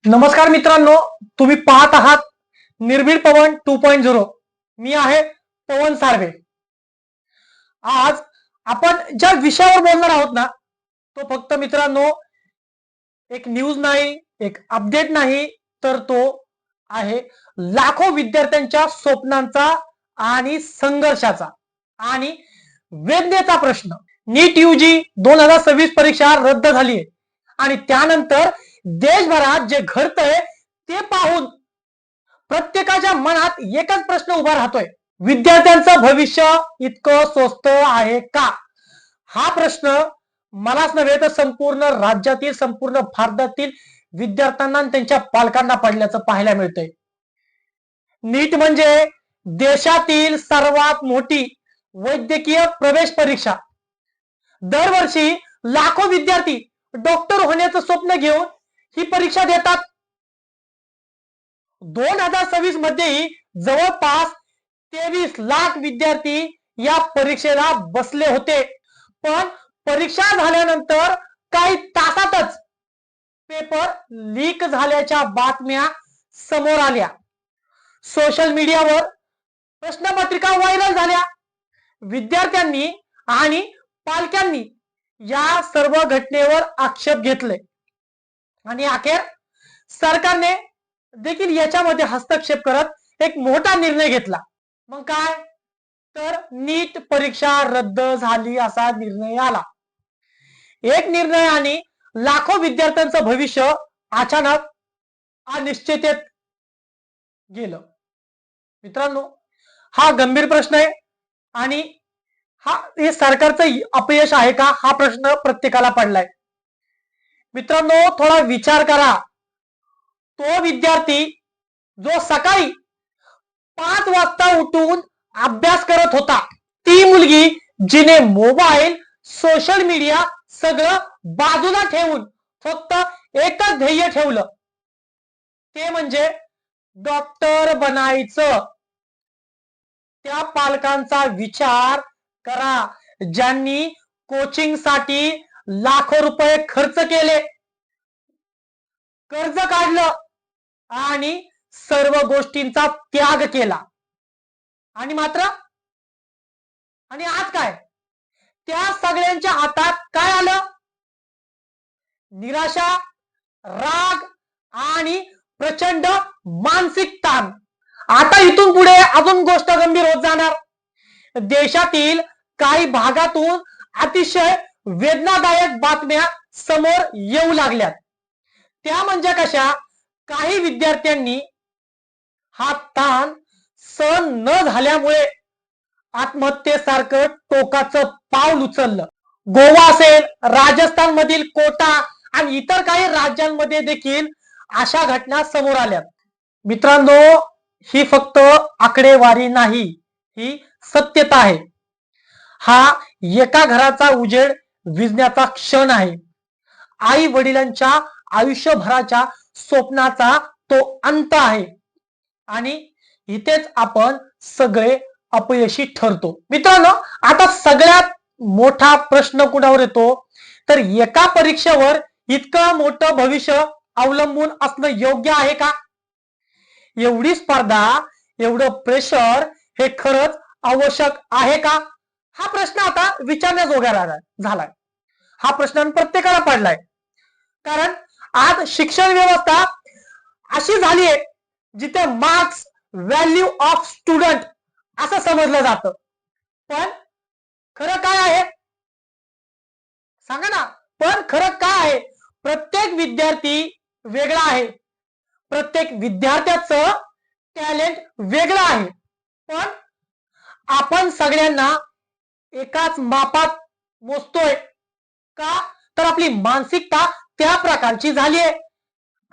नमस्कार मित्रांनो, तुम्ही पाहत आहात निर्भीड पवन 2.0. मी आहे पवन साळवे. आज आपण ज्या विषयावर बोलणार आहोत ना, तो फक्त मित्रांनो एक न्यूज नाही, एक अपडेट नाही, तर तो आहे लाखो विद्यार्थ्यांच्या स्वप्नांचा आणि संघर्षाचा आणि वेदनेचा प्रश्न. नीट यूजी 2026 परीक्षा रद्द झाली आहे आणि त्यानंतर देशभरात जे घडतंय ते पाहून प्रत्येकाच्या मनात एकच प्रश्न उभा राहतोय, विद्यार्थ्यांचं भविष्य इतकं स्वस्त आहे का? हा प्रश्न मलाच नव्हे तर संपूर्ण राज्यातील, संपूर्ण भारतातील विद्यार्थ्यांना आणि त्यांच्या पालकांना पडल्याचं पाहायला मिळतंय. नीट म्हणजे देशातील सर्वात मोठी वैद्यकीय प्रवेश परीक्षा. दरवर्षी लाखो विद्यार्थी डॉक्टर होण्याचं स्वप्न घेऊन ही परीक्षा देतात. 2026 मध्येही जवळपास 23 लाख विद्यार्थी या परीक्षेला बसले होते. पण परीक्षा झाल्यानंतर काही तासातच पेपर लीक झाल्याच्या बातम्या समोर आल्या. सोशल मीडियावर प्रश्नपत्रिका व्हायरल झाल्या. विद्यार्थ्यांनी आणि पालकांनी या सर्व घटनेवर आक्षेप घेतले आणि अखेर सरकारने देखील याच्यामध्ये हस्तक्षेप करत एक मोठा निर्णय घेतला. मग काय तर नीट परीक्षा रद्द झाली असा निर्णय आला. एक निर्णय आणि लाखो विद्यार्थ्यांचं भविष्य अचानक अनिश्चिततेत गेलं. मित्रांनो, हा गंभीर प्रश्न आहे आणि हे सरकारचं अपयश आहे का, हा प्रश्न प्रत्येकाला पडलाय. मित्रांनो, थोडा विचार करा. तो विद्यार्थी जो सकाळी 5 वाजता उठून अभ्यास करत होता, ती मुलगी जिने मोबाईल, सोशल मीडिया सगळं बाजूला ठेवून फक्त एकच ध्येय ठेवलं, ते म्हणजे डॉक्टर बनायचं. त्या पालकांचा विचार करा ज्यांनी कोचिंग साठी लाखो रुपये खर्च केले, कर्ज काढलं आणि सर्व गोष्टींचा त्याग केला. आणि आज काय, त्या सगळ्यांच्या हातात काय आलं? निराशा, राग आणि प्रचंड मानसिक ताण. आता इथून पुढे अजून गोष्ट गंभीर होत जाणार. देशातील काही भागातून अतिशय वेदनादायक बातम्या समोर येऊ लागल्यात. त्या म्हणजे कशा? काही विद्यार्थ्यांनी हा ताण सहन न झाल्यामुळे आत्महत्येसारखं टोकाचं पाऊल उचललं. गोवा असेल, राजस्थान मधील कोटा आणि इतर काही राज्यांमध्ये देखील अशा घटना समोर आल्यात. मित्रांनो, ही फक्त आकडेवारी नाही, ही सत्यता आहे. हा एका घराचा उजेड विझण्याचा क्षण आहे. आई वडिलांच्या आयुष्यभराच्या स्वप्नाचा तो अंत आहे आणि इथेच आपण सगळे अपयशी ठरतो. मित्रांनो, आता सगळ्यात मोठा प्रश्न कुणावर येतो तर एका परीक्षेवर इतकं मोठं भविष्य अवलंबून असणं योग्य आहे का? एवढी स्पर्धा, एवढं प्रेशर हे खरंच आवश्यक आहे का? हा प्रश्न आता विचारण्याजोगा झालाय. हा प्रश्न प्रत्येकाला पडलाय. कारण आज शिक्षण व्यवस्था अशी झाली आहे जिथे मार्क्स व्हॅल्यू ऑफ स्टुडंट असं समजलं जातं. पण खरं काय आहे सांगा ना? पण खरं काय आहे? प्रत्येक विद्यार्थी वेगळा आहे. प्रत्येक विद्यार्थ्याचं टॅलेंट वेगळं आहे. पण आपण सगळ्यांना एकाच मापात मोजतोय का? तर आपली मानसिकता त्या प्रकारची झाली आहे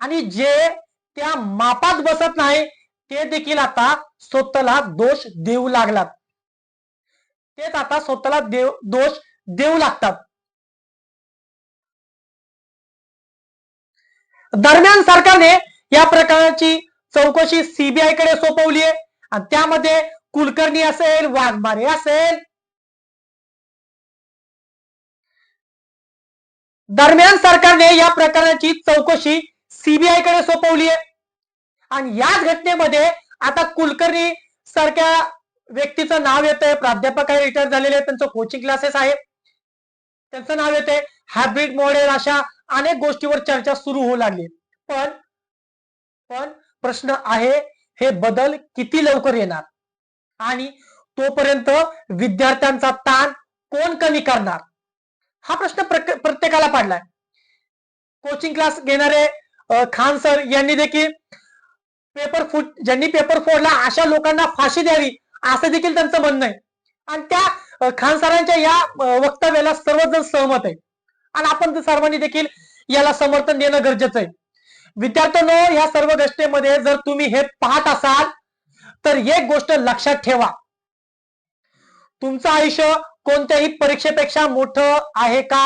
आणि जे त्या मापात बसत नाही ते देखील आता स्वतःला दोष देऊ लागलात. तेच आता स्वतःला दोष देऊ लागतात. दरम्यान सरकारने या प्रकारची चौकशी सीबीआय कडे सोपवली आहे आणि त्यामध्ये कुलकर्णी असेल, वाघमारे असेल, दरम्यान सरकारने या प्रकारची चौकशी सीबीआय कडे सोपवली आहे. आणि याच घटनेमध्ये आता कुलकर्णी सारख्या व्यक्तीचं नाव येतंय, प्राध्यापक आहे, रिटायर झालेले आहेत, त्यांचं कोचिंग क्लासेस आहे, त्यांचं नाव येतंय. हायब्रिड मॉडेल अशा अनेक गोष्टीवर चर्चा सुरू होऊ लागली. पण पण प्रश्न आहे, हे बदल किती लवकर येणार आणि तोपर्यंत विद्यार्थ्यांचा ताण कोण कमी करणार, हा प्रश्न प्रत्येकाला पडलाय. कोचिंग क्लास घेणारे खान सर यांनी देखील ज्यांनी पेपर फोडला अशा लोकांना फाशी द्यावी असं देखील त्यांचं म्हणणं आहे. आणि त्या खान सरांच्या या वक्तव्याला सर्वजण सहमत आहे आणि आपण सर्वांनी देखील याला समर्थन देणं गरजेचं आहे. विद्यार्थ्यांनो, या सर्व गोष्टींमध्ये जर तुम्ही हे पाहत असाल तर एक गोष्ट लक्षात ठेवा, तुमचं आयुष्य कोणत्याही परीक्षेपेक्षा मोठं आहे का?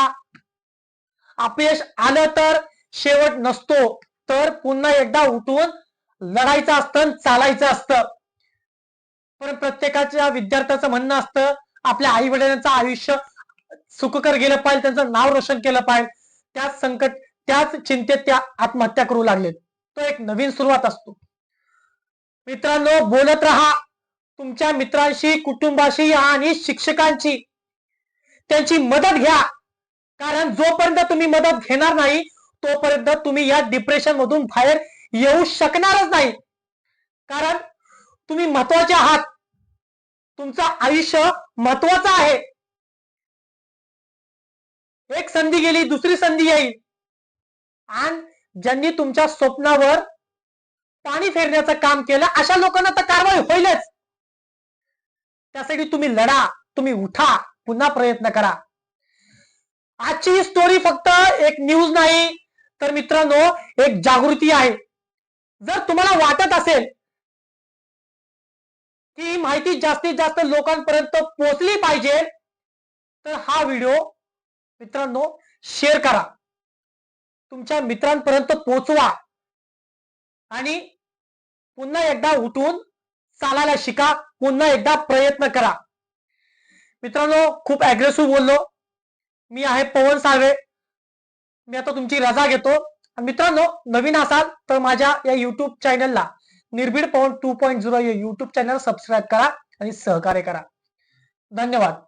अपयश आलं तर शेवट नसतो, तर पुन्हा एकदा उठून लढायचं असतं, चालायचं असतं. पण प्रत्येकाच्या विद्यार्थ्याचं म्हणणं असतं आपल्या आई वडिलांचं आयुष्य सुखकर गेलं पाहिजे, त्यांचं नाव रोशन केलं पाहिजे. त्याच चिंतेत त्या आत्महत्या करू लागलेत. तो एक नवीन सुरुवात असतो. मित्रांनो, बोलत राहा तुमच्या मित्रांशी, कुटुंबाशी आणि शिक्षकांची. त्यांची मदत घ्या, कारण जोपर्यंत तुम्ही मदत घेणार नाही तोपर्यंत तुम्ही या डिप्रेशन मधून बाहेर येऊ शकणारच नाही. कारण तुम्ही महत्वाचे आहात, तुमचं आयुष्य महत्वाचं आहे. एक संधी गेली, दुसरी संधी येईल. आणि ज्यांनी तुमच्या स्वप्नावर पाणी फेरण्याचं काम केलं अशा लोकांना तर कारवाई होईलच. त्यासाठी तुम्ही लढा, तुम्ही उठा, पुन्हा प्रयत्न करा. आजची ही स्टोरी फक्त एक न्यूज नाही, तर मित्रांनो एक जागृती आहे. जर तुम्हाला वाटत असेल की माहिती जास्तीत जास्त लोकांपर्यंत पोहोचली पाहिजे तर हा व्हिडिओ मित्रांनो शेअर करा, तुमच्या मित्रांपर्यंत पोहोचवा आणि पुन्हा एकदा उठून चालायला शिका, पुन्हा एकदा प्रयत्न करा. मित्रांनो, खूप अग्रेसिव्ह बोललो. मी आहे पवन साळवे. मी आता तुमची रजा घेतो. मित्रांनो, नवीन असाल तर माझ्या या युट्यूब चॅनलला निर्भीड पवन 2.0 या युट्यूब चॅनल सबस्क्राईब करा आणि सहकार्य करा. धन्यवाद.